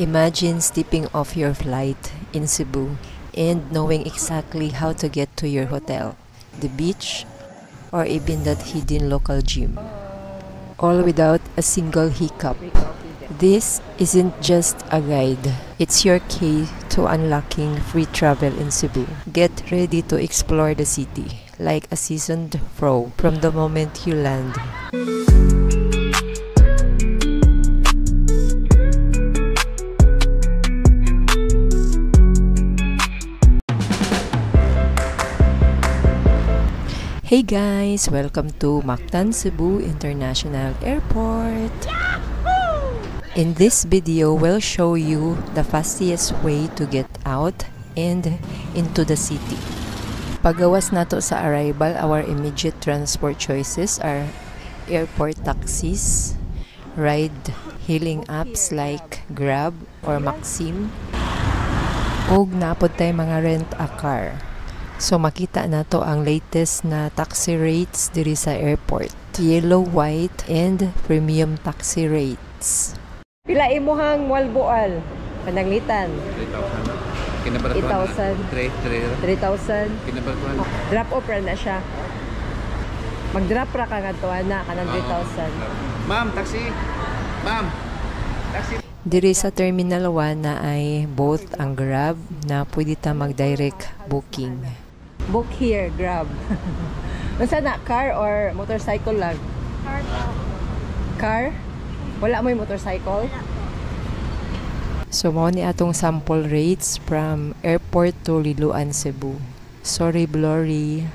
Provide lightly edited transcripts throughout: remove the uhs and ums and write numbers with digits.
Imagine stepping off your flight in Cebu and knowing exactly how to get to your hotel, the beach, or even that hidden local gym, all without a single hiccup. This isn't just a guide, it's your key to unlocking free travel in Cebu. Get ready to explore the city like a seasoned pro from the moment you land. Hey guys! Welcome to Mactan Cebu International Airport! In this video, we'll show you the fastest way to get out and into the city. Pagawas nato sa arrival, our immediate transport choices are airport taxis, ride-hailing apps like Grab or Maxim, ug napod tay mga rent-a-car. So makita nato ang latest na taxi rates diri sa airport. Yellow, white, and premium taxi rates. Pila imuhang walboal? Pananglitan? 3,000. 3,000. Drop off ra na siya. Mag-drop ra ka nga na kanang 3,000. Ma'am, taxi. Ma'am. Taxi. Diri sa Terminal 1 na ay both ang Grab na pwede ta mag-direct booking. Book here, Grab. Unsa na, car or motorcycle lang? Car po. Car? Wala mo yung motorcycle? So, mo ni atong sample rates from airport to Liloan, Cebu. Sorry, Blurry.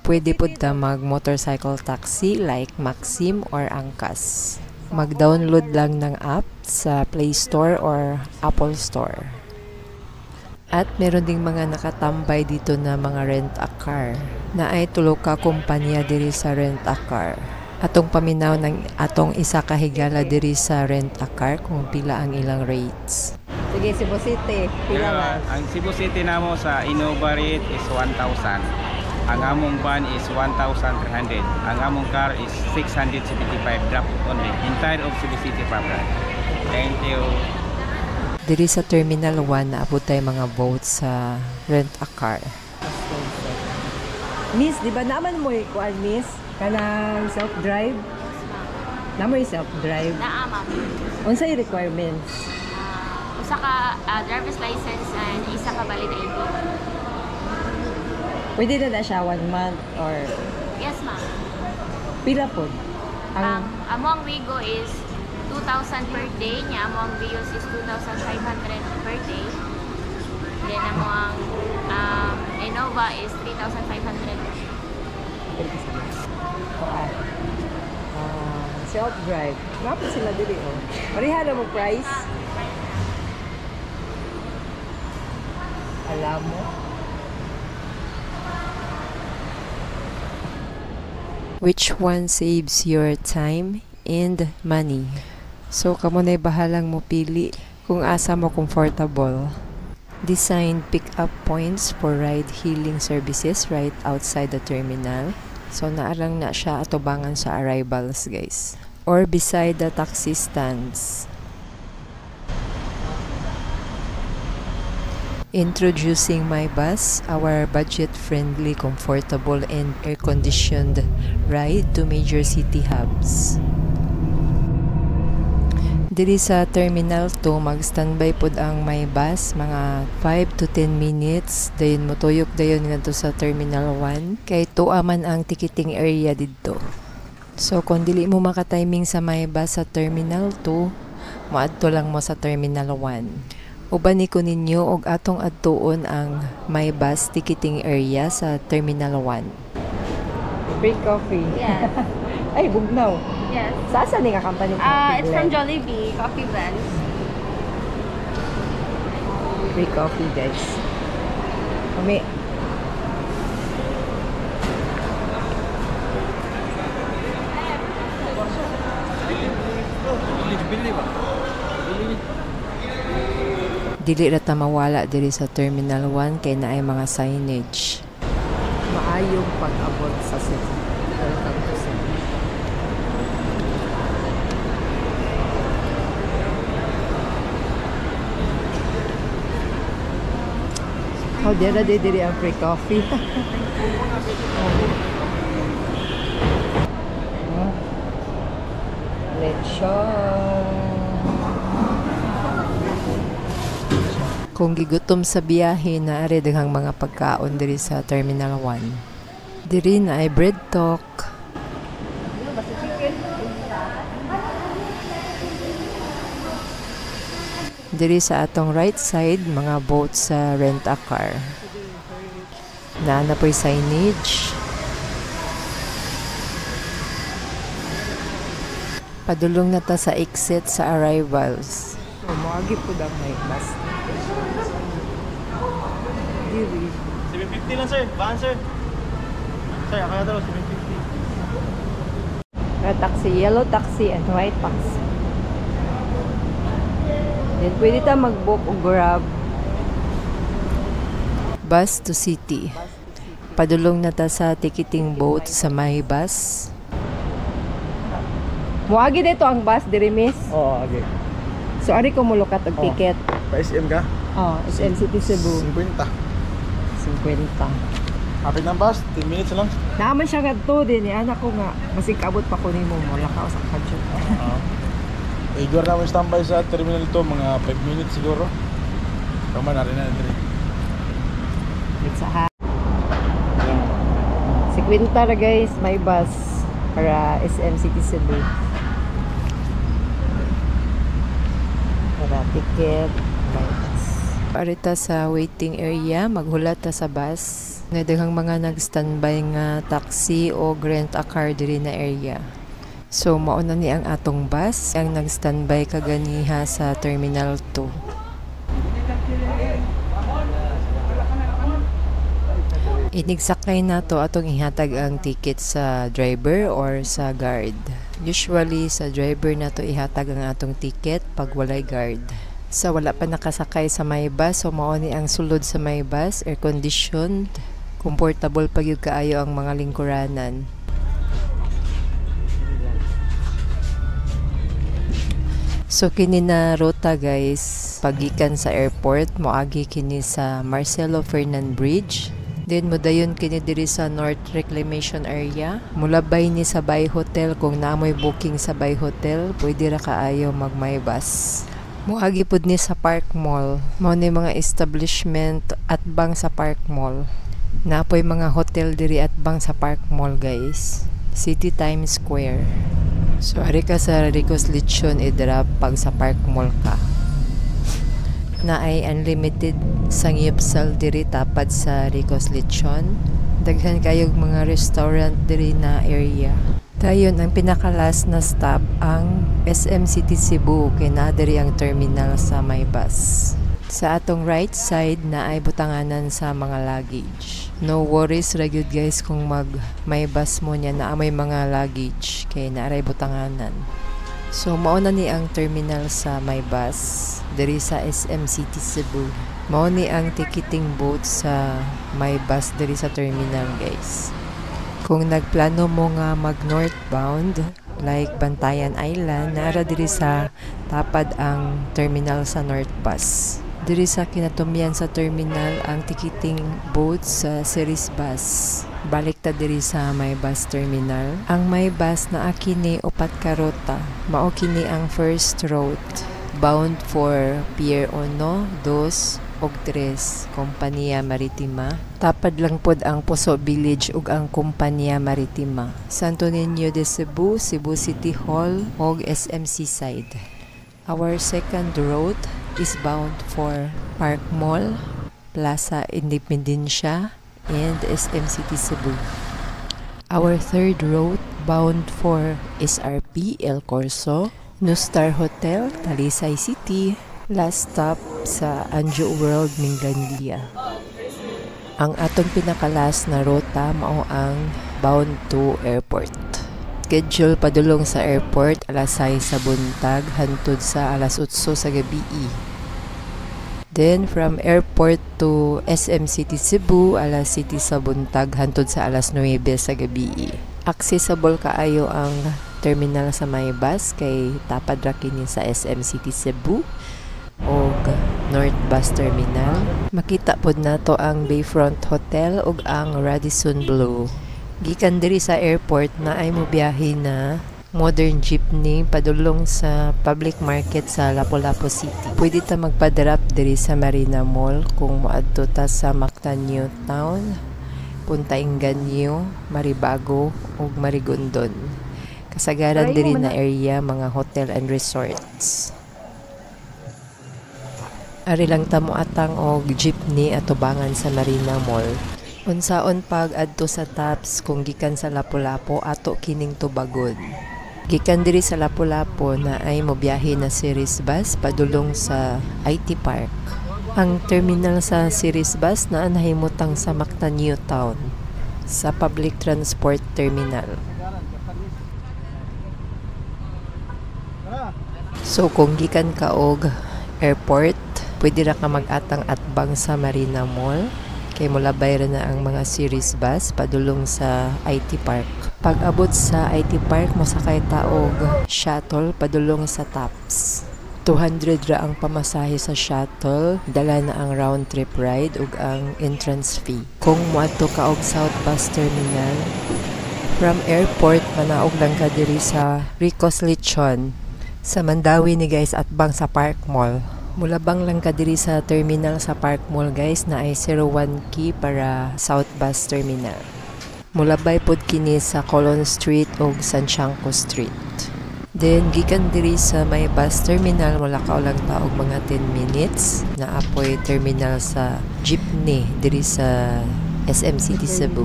Pwede po ta mag-motorcycle taxi like Maxim or Angkas. Mag-download lang ng app sa Play Store or Apple Store. At meron ding mga nakatambay dito na mga rent-a-car na ay tulo ka kumpanya diri sa rent-a-car. Atong paminaw ng atong isa ka higala diri sa rent-a-car kung pila ang ilang rates. Sige, Cebu City. Pila ba? Ang Cebu City namo sa Innova rate is 1,000. Ang among van is 1,300. Ang among car is 675 drop only. Entire of Cebu City proper. Thank you. Diri sa Terminal 1 naabot tayo mga boats sa rent-a-car. Miss, di ba naman mo ikuan, Miss? Kanang self-drive? Naman yung self-drive? Naa, ma'am. Unsa yung requirements? Usa ka driver's license and isa ka valid ID. Pwede na siya 1 month or... Yes, ma'am. Pila po? Among Wigo is 2,000 per day. Nya among Vios is 2,500 per day. Then among Innova is 3,500. Self-drive. Kapag sila dili, oh. Pariha na mo price? Alam mo? Which one saves your time and money? So, kamo na'y bahalang mo pili kung asa mo comfortable. Designed pick-up points for ride-hailing services right outside the terminal. So, naarang na siya atubangan sa arrivals, guys. Or beside the taxi stands. Introducing MyBus, our budget-friendly, comfortable, and air-conditioned ride to major city hubs. Diri sa Terminal 2, mag-standby pod ang MyBus, mga 5 to 10 minutes. Dayon motuyok dayon ngadto sa Terminal 1. Kay tuwa man ang ticketing area didto. So, kung dili mo maka-timing sa MyBus sa Terminal 2, moadto lang mo sa Terminal 1. Uban ko ninyo og atong adtuon ang MyBus ticketing area sa Terminal 1. Free coffee. Yes. Ay, bugnaw. Yes. Saan ni ka company? It's from Jollibee Coffee Blends. Free coffee, guys. Kami. Dili ra ta mawala diri sa Terminal 1 kay naay mga signage. Maayong pag-abot sa Cebu. Welcome to Cebu. How diri ang free coffee. Lechon. Kung gigutom sa biyahe, naari daghang mga pagkaon diri sa Terminal 1. Diri na ay bread talk. Diri sa atong right side, mga boat sa rent-a-car. Naana po'y signage. Padulong na ta sa exit sa arrivals. So, moagi po daw may bus. Diri. 750 lang sir, baan sir? Sir, kaya daw 750. Taxi, yellow taxi and white taxi. Then pwede ta mag-book o grab. Bus to city. Padulong na ta sa ticketing boat sa may bus. Muagi dito ang bus diri miss. Oo, okay. So ari ko mulukat og ticket. Pa SM ka? Oh, SM City Cebu. 50. 50. Hapit ng bus, 10 minutes lang. Naaman siya kadto din ni anak ko nga masig abot pa ko nimo mo lakaw sa kadyo. Igor namin standby sa terminal to, mga 5 minutes siguro. Tama na rin na rin. It's a ha. 50 ra guys, may bus para SM City Cebu. Para ticket, may bus. Parita sa waiting area, maghulat ta sa bus. Nadaghang mga nag-standby nga taxi o rent-a-car diri na area. So mauna ni ang atong bus ang nag-standby kaganiha sa Terminal 2. Inigsakay na to atong ihatag ang ticket sa driver or sa guard. Usually sa driver na to ihatag ang atong ticket pag walay guard. Sa wala pa nakasakay sa may bus, so mauni ang sulod sa may bus, air conditioned, comfortable pag yung kaayo ang mga lingkuranan. So kini na ruta guys, pagikan sa airport, moagi kini sa Marcelo Fernan Bridge. Then modayon kini diri sa North Reclamation Area. Mulabay ni sa Bay Hotel, kung naamoy booking sa Bay Hotel, pwede ra kaayo magmay bus. Moagi pud ni sa Park Mall. Mao ni mga establishment at bang sa Park Mall. Napoy mga hotel diri at bang sa Park Mall guys. City Times Square. So ari ka sa Rico's Lechon i-drop pag sa Park Mall ka. Na ay unlimited sangyupsal diri tapad sa Rico's Lechon. Daghan kayog mga restaurant diri na area. Dayon ang pinakalas na stop ang SM City Cebu kay naa diri ang terminal sa may bus. Sa atong right side na ay butanganan sa mga luggage. No worries ra gyud guys kung may bus mo niya na may mga luggage kay naaray butanganan. So mao na ni ang terminal sa may bus diri sa SM City Cebu. Mao ni ang ticketing boat sa may bus diri sa terminal guys. Kung nagplano mo nga mag northbound like Bantayan Island, naara diri sa tapad ang terminal sa North Bus. Diri sa kinatumian sa terminal ang ticketing boat sa series bus. Balik ta diri sa may bus terminal. Ang may bus na akini upat ka ruta. Mao kini ang first route bound for Pier 1, 2 ug 3, Kompanya Maritima. Tapad lang pod ang Puso Village ug ang Kompanya Maritima. Santo Niño de Cebu, Cebu City Hall ug SM Seaside. Our second route is bound for Park Mall, Plaza Independencia, and SM City Cebu. Our third route bound for SRP El Corso, Nustar Hotel, Talisay City, last stop sa Anjo World, Minganilla. Ang atong pinakalas na ruta mao ang bound to airport. Schedule padulong sa airport alas 6 sa buntag hantod sa alas 8 sa gabi. Then from airport to SM City Cebu alas 7 sa buntag hantod sa alas 9 sa gabi. Accessible kaayo ang terminal sa may bus kay tapad ra kini sa SM City Cebu og North Bus Terminal. Makita pod nato ang Bayfront Hotel ug ang Radisson Blu. Gikan diri sa airport na ay mobiyahe na modern jeepney padulong sa public market sa Lapu-Lapu City. Pwede ta magpa-drop diri sa Marina Mall kung moadto ta sa Mactan New Town, Punta Inganyo, Maribago ug Marigondon. Kasagaran diri na area mga hotel and resorts. Ari lang ta moatang og jeepney atubangan sa Marina Mall. Unsaon pag adto sa Taps kung gikan sa Lapu-Lapu ato kining tubagon. Gikan diri sa Lapu-Lapu na ay mobiyahe na series bus padulong sa IT Park. Ang terminal sa series bus na nahimutang sa Mactan New Town sa public transport terminal. So kung gikan ka og airport, pwede ra ka mag-atang atbang sa Marina Mall. Kay molabay ra na ang mga series bus padulong sa IT Park. Pag abot sa IT Park, masakay ta og shuttle padulong sa Taps. 200 ra ang pamasahe sa shuttle, dala na ang round trip ride ug ang entrance fee. Kung moadto ka og South Bus Terminal, from airport manaog lang ka diri sa Ricos Lechon. Sa Mandawi ni guys atbang sa Park Mall. Mulabang lang ka diri sa terminal sa Park Mall guys na ay 01 key para South Bus Terminal. Mulabay pod kini sa Colon Street o Santiago Street. Then gikan diri sa may bus terminal mulakaw lang ta og mga 10 minutes na apoy terminal sa jeepney diri sa SM City Cebu.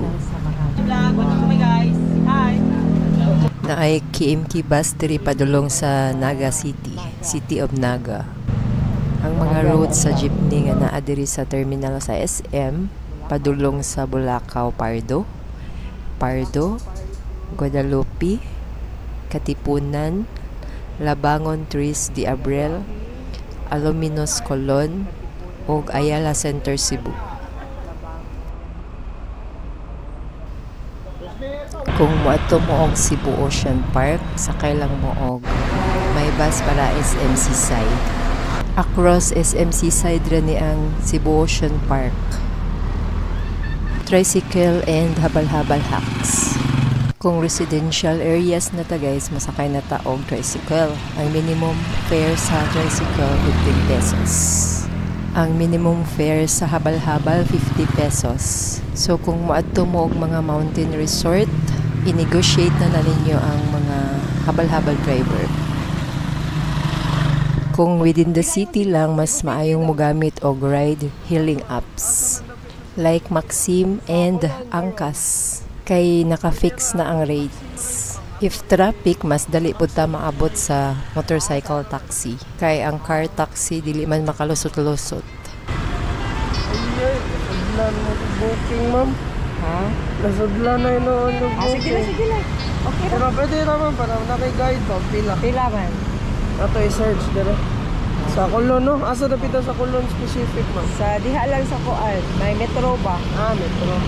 Na ay KMK bus diri padulong sa Naga City, City of Naga. Ang mga routes sa jeepney nga naa diri sa terminal sa SM padulong sa Bulacau, Pardo, Guadalupe, Katipunan, Labangon Tres de Abril, Alaminos Colon ug Ayala Center Cebu. Kung moadto mo og Cebu Ocean Park, sakay lang mo og may bus para SM Seaside. Across SM Seaside rin ang Cebu Ocean Park. Tricycle and habal-habal hacks. Kung residential areas na ta guys, masakay na ta og tricycle. Ang minimum fare sa tricycle 15 pesos. Ang minimum fare sa habal-habal 50 pesos. So kung moadto mo og mga mountain resort, i-negotiate na ninyo ang mga habal-habal driver. Kung within the city lang, mas maayong mogamit og ride-hailing apps like Maxim and Angkas kay naka-fix na ang rates. If traffic, mas dali po ta maabot sa motorcycle taxi kay ang car taxi dili man makalusot-lusot. Nasudlan mo booking, ma'am. Ha? Nasudlan na yun ang booking. Sige lang. Okay Pero pwede naman para naki-guide pa. Pila man. Ato i-search dito. Sa Kulon, no? Asa na pita sa Kulon specific, ma'am? Sa diha lang sa kuan, may metro ba? Metro.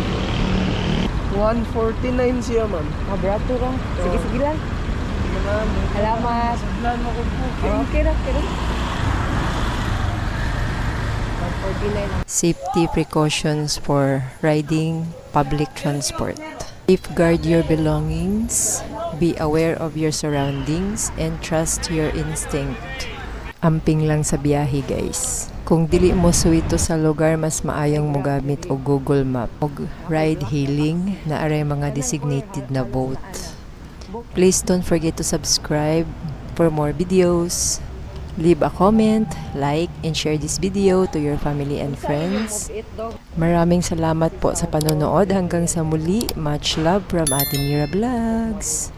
149 siya, ma'am. Brato ra. Sige lang. Sige, ma'am. Salamat. Nasudlan mo kung booking. Okay na. Safety precautions for riding public transport. Safeguard your belongings, be aware of your surroundings, and trust your instinct. Amping lang sa biyahe guys. Kung dili mo suwito sa lugar, mas maayong mogamit og Google Map og ride hailing na aray mga designated na boat. Please don't forget to subscribe for more videos. Leave a comment, like, and share this video to your family and friends. Maraming salamat po sa panonood. Hanggang sa muli. Much love from Ate Mira Vlogs.